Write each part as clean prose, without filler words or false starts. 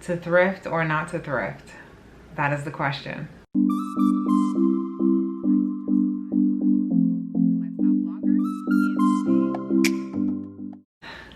To thrift or not to thrift? That is the question.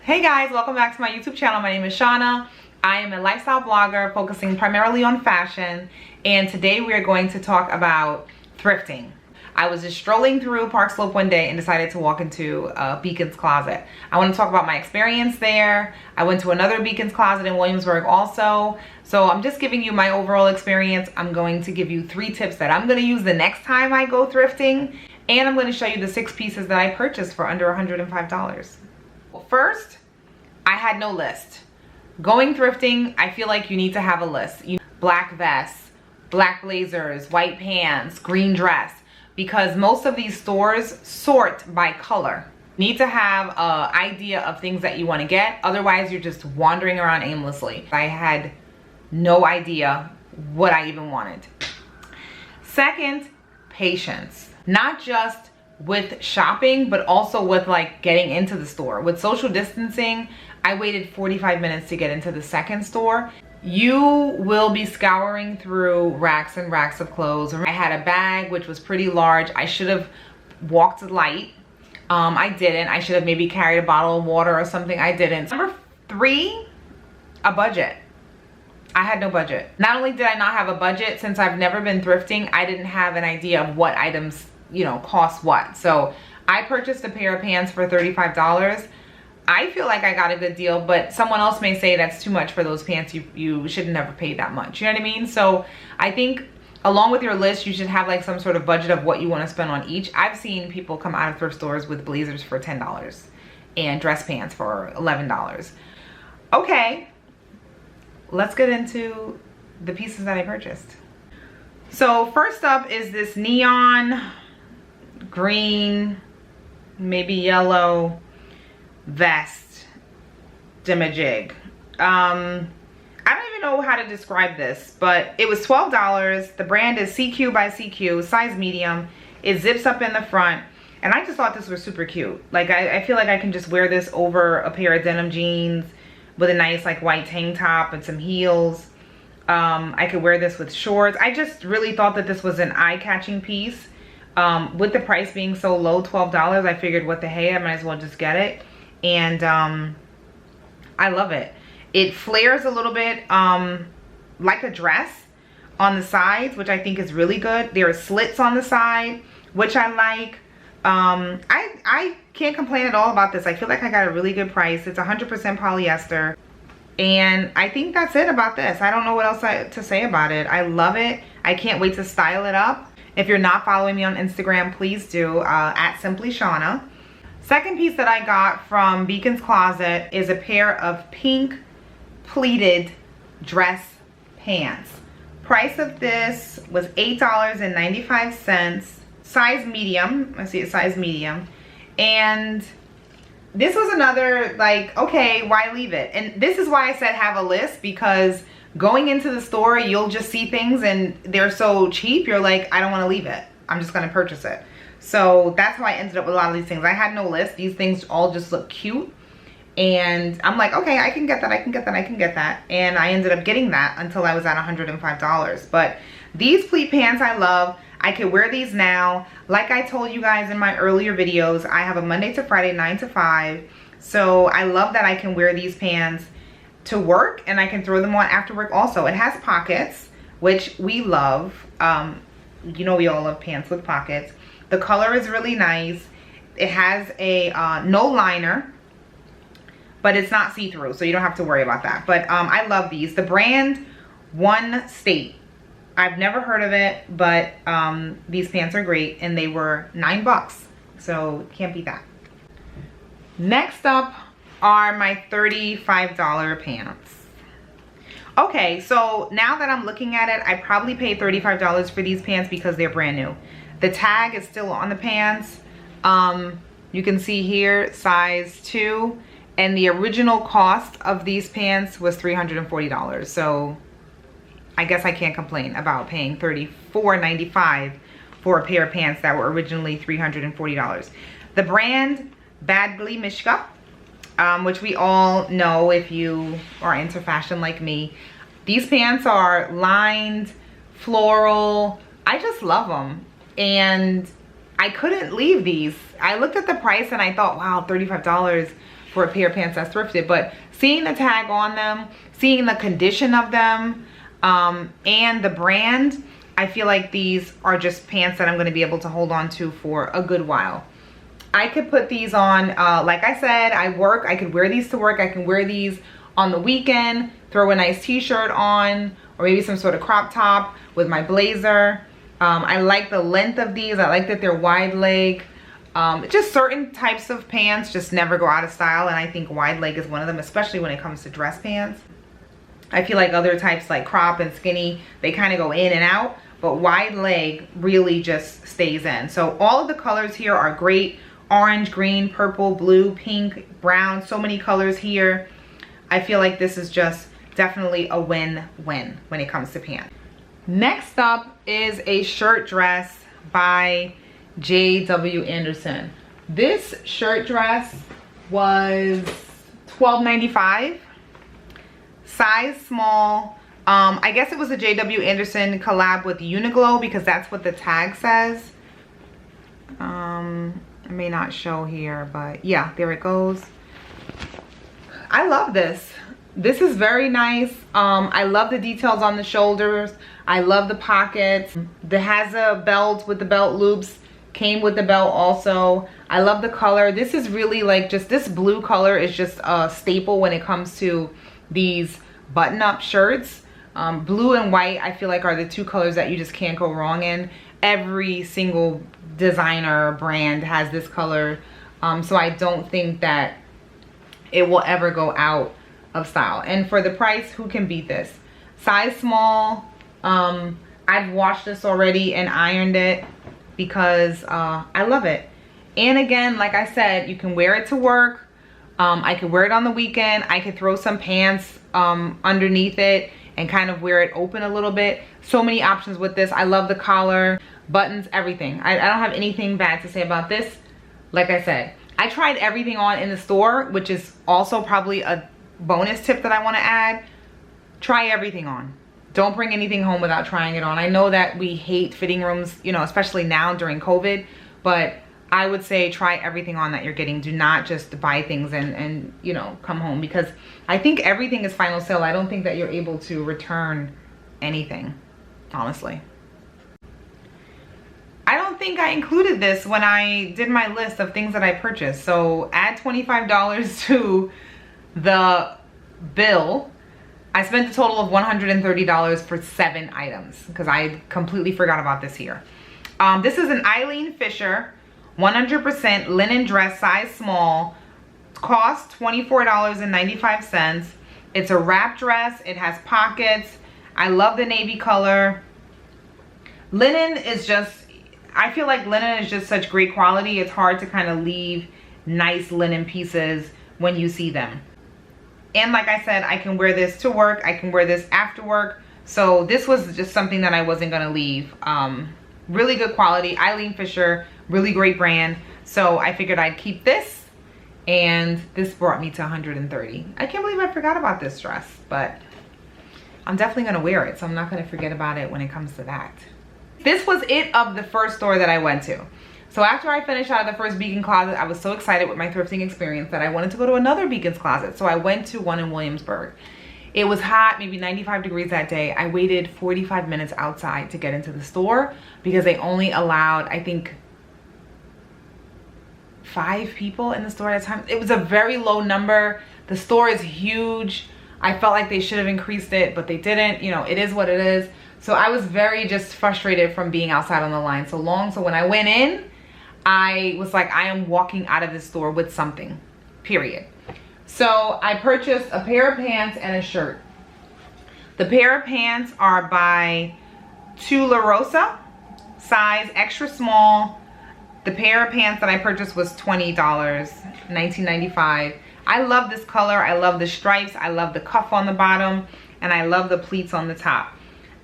Hey guys, welcome back to my YouTube channel. My name is Shana. I am a lifestyle blogger focusing primarily on fashion, and today we are going to talk about thrifting. I was just strolling through Park Slope one day and decided to walk into Beacon's Closet. I want to talk about my experience there. I went to another Beacon's Closet in Williamsburg also. So I'm just giving you my overall experience. I'm going to give you 3 tips that I'm going to use the next time I go thrifting. And I'm going to show you the 6 pieces that I purchased for under $105. Well, first, I had no list. Going thrifting, I feel like you need to have a list. Black vests, black blazers, white pants, green dress. Because most of these stores sort by color. You need to have an idea of things that you want to get. Otherwise, you're just wandering around aimlessly. I had no idea what I even wanted. Second, patience. Not just with shopping, but also with like getting into the store. With social distancing, I waited 45 minutes to get into the second store. You will be scouring through racks and racks of clothes. I had a bag which was pretty large. I should have walked light. I didn't. I should have maybe carried a bottle of water or something. I didn't. Number 3, a budget. I had no budget. Not only did I not have a budget, since I've never been thrifting, I didn't have an idea of what items, cost what. So I purchased a pair of pants for $35. I feel like I got a good deal, but someone else may say that's too much for those pants. You should never pay that much. You know what I mean? So I think along with your list, you should have like some sort of budget of what you want to spend on each. I've seen people come out of thrift stores with blazers for $10 and dress pants for $11. Okay, let's get into the pieces that I purchased. So first up is this neon green, maybe yellow vest demajig. I don't even know how to describe this, but it was $12. The brand is CQ by CQ, size medium. It zips up in the front, and I just thought this was super cute. Like I feel like I can just wear this over a pair of denim jeans with a nice like white tank top and some heels. I could wear this with shorts. I just really thought that this was an eye-catching piece. With the price being so low, $12, I figured what the hey, I might as well just get it. And I love it. It flares a little bit like a dress on the sides, which I think is really good. There are slits on the side, which I like. I can't complain at all about this. I feel like I got a really good price. It's 100% polyester. And I think that's it about this. I don't know what else to say about it. I love it. I can't wait to style it up. If you're not following me on Instagram, please do, at SimplyShannah. Second piece that I got from Beacon's Closet is a pair of pink pleated dress pants. Price of this was $8.95, size medium. I see it size medium. And this was another like, okay, why leave it? And this is why I said have a list, because going into the store, you'll just see things and they're so cheap, you're like, I don't want to leave it. I'm just going to purchase it. So that's how I ended up with a lot of these things. I had no list. These things all just look cute. And I'm like, okay, I can get that, I can get that, I can get that. And I ended up getting that until I was at $105. But these pleat pants I love. I could wear these now. Like I told you guys in my earlier videos, I have a Monday to Friday 9 to 5. So I love that I can wear these pants to work and I can throw them on after work also. It has pockets, which we love. We all love pants with pockets. The color is really nice. It has a no liner, but it's not see-through, so you don't have to worry about that. But I love these. The brand, One State. I've never heard of it, but these pants are great, and they were $9, so can't beat that. Next up are my $35 pants. Okay, so now that I'm looking at it, I probably paid $35 for these pants because they're brand new. The tag is still on the pants. You can see here, size 2. And the original cost of these pants was $340. So I guess I can't complain about paying $34.95 for a pair of pants that were originally $340. The brand Badgley Mishka, which we all know if you are into fashion like me. These pants are lined, floral. I just love them. And I couldn't leave these. I looked at the price and I thought, wow, $35 for a pair of pants that's thrifted. But seeing the tag on them, seeing the condition of them, and the brand, I feel like these are just pants that I'm going to be able to hold on to for a good while. I could put these on, like I said, I could wear these to work. I can wear these on the weekend, throw a nice t-shirt on, or maybe some sort of crop top with my blazer. I like the length of these. I like that they're wide leg. Just certain types of pants just never go out of style, and I think wide leg is one of them, especially when it comes to dress pants. I feel like other types like crop and skinny, they kind of go in and out, but wide leg really just stays in. So all of the colors here are great. Orange, green, purple, blue, pink, brown, so many colors here. I feel like this is just definitely a win-win when it comes to pants. Next up is a shirt dress by J.W. Anderson. This shirt dress was $12.95, size small. I guess it was a J.W. Anderson collab with Uniqlo because that's what the tag says. It may not show here, but yeah, there it goes. I love this. This is very nice. I love the details on the shoulders. I love the pockets. It has a belt with the belt loops. Came with the belt also. I love the color. This is really like just this blue color is just a staple when it comes to these button-up shirts. Blue and white I feel like are the two colors that you just can't go wrong in. Every single designer brand has this color. So I don't think that it will ever go out of style. And for the price, who can beat this? Size small. I've washed this already and ironed it because I love it. And again, like I said, you can wear it to work. I could wear it on the weekend. I could throw some pants underneath it and kind of wear it open a little bit. So many options with this. I love the collar, buttons, everything. I don't have anything bad to say about this. Like I said, I tried everything on in the store, which is also probably a bonus tip that I want to add. Try everything on. Don't bring anything home without trying it on. I know that we hate fitting rooms, you know, especially now during COVID, but I would say try everything on that you're getting. Do not just buy things and you know, come home, because I think everything is final sale. I don't think that you're able to return anything, honestly. I don't think I included this when I did my list of things that I purchased. So add $25 to the bill. I spent a total of $130 for 7 items because I completely forgot about this here. This is an Eileen Fisher 100% linen dress, size small. Cost $24.95. It's a wrap dress. It has pockets. I love the navy color. Linen is just, I feel like linen is just such great quality. It's hard to kind of leave nice linen pieces when you see them. And like I said, I can wear this to work. I can wear this after work. So this was just something that I wasn't gonna leave. Really good quality. Eileen Fisher, really great brand. So I figured I'd keep this, and this brought me to $130. I can't believe I forgot about this dress, but I'm definitely gonna wear it. So I'm not gonna forget about it when it comes to that. This was it of the first store that I went to. So after I finished out of the first Beacon closet, I was so excited with my thrifting experience that I wanted to go to another Beacon's closet. So I went to one in Williamsburg. It was hot, maybe 95 degrees that day. I waited 45 minutes outside to get into the store because they only allowed, I think, 5 people in the store at a time. It was a very low number. The store is huge. I felt like they should have increased it, but they didn't. You know, it is what it is. So I was very just frustrated from being outside on the line so long. So when I went in, I was like, I am walking out of this store with something, period. So I purchased a pair of pants and a shirt. The pair of pants are by Tula Rosa, size extra small. The pair of pants that I purchased was $20, $19.95. I love this color. I love the stripes. I love the cuff on the bottom, and I love the pleats on the top.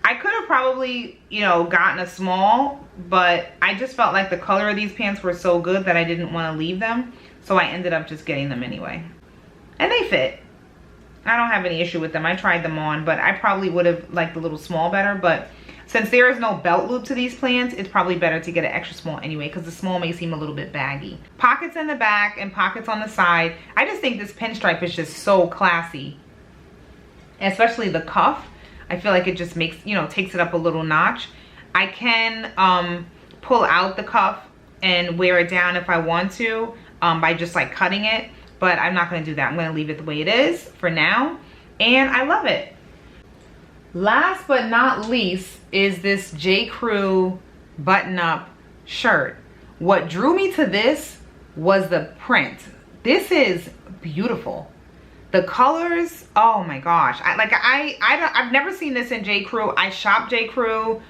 I could have probably, you know, gotten a small, but I just felt like the color of these pants were so good that I didn't want to leave them. So I ended up just getting them anyway. And they fit. I don't have any issue with them. I tried them on, but I probably would have liked the little small better. But since there is no belt loop to these pants, it's probably better to get an extra small anyway, because the small may seem a little bit baggy. Pockets in the back and pockets on the side. I just think this pinstripe is just so classy. Especially the cuff. I feel like it just makes, you know, takes it up a little notch. I can pull out the cuff and wear it down if I want to by just like cutting it. But I'm not gonna do that. I'm gonna leave it the way it is for now. And I love it. Last but not least is this J. Crew button-up shirt. What drew me to this was the print. This is beautiful. The colors, oh my gosh. I've never seen this in J. Crew. I shop J. Crew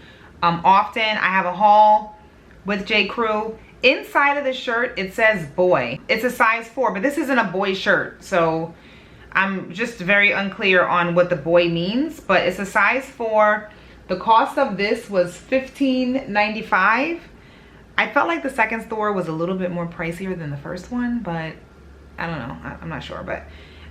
often. I have a haul with J. Crew. Inside of the shirt, it says boy. It's a size 4, but this isn't a boy shirt. So I'm just very unclear on what the boy means, but it's a size 4. The cost of this was $15.95. I felt like the second store was a little bit more pricier than the first one, but I don't know. I'm not sure, but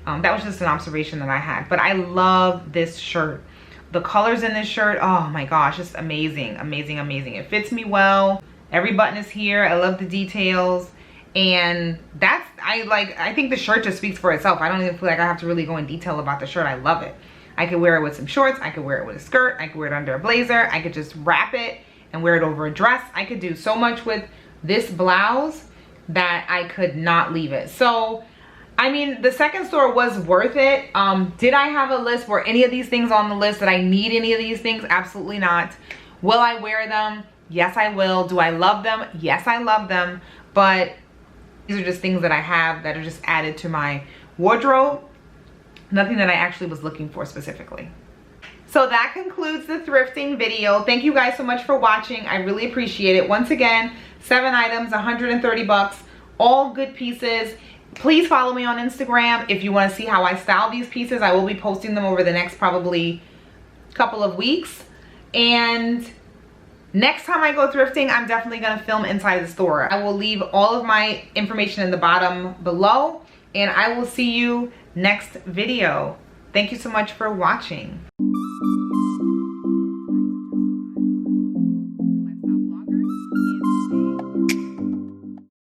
that was just an observation that I had. But I love this shirt. The colors in this shirt, oh my gosh, it's amazing, amazing, amazing. It fits me well. Every button is here. I love the details. And that's, I think the shirt just speaks for itself. I don't even feel like I have to really go in detail about the shirt. I love it. I could wear it with some shorts. I could wear it with a skirt. I could wear it under a blazer. I could just wrap it and wear it over a dress. I could do so much with this blouse that I could not leave it. So, I mean, the second store was worth it. Did I have a list? Were any of these things on the list that I need any of these things? Absolutely not. Will I wear them? Yes, I will. Do I love them? Yes, I love them. But these are just things that I have that are just added to my wardrobe. Nothing that I actually was looking for specifically. So that concludes the thrifting video. Thank you guys so much for watching. I really appreciate it. Once again, 7 items, 130 bucks, all good pieces. Please follow me on Instagram if you want to see how I style these pieces. I will be posting them over the next probably couple of weeks. And next time I go thrifting, I'm definitely going to film inside the store. I will leave all of my information in the bottom below, and I will see you next video. Thank you so much for watching.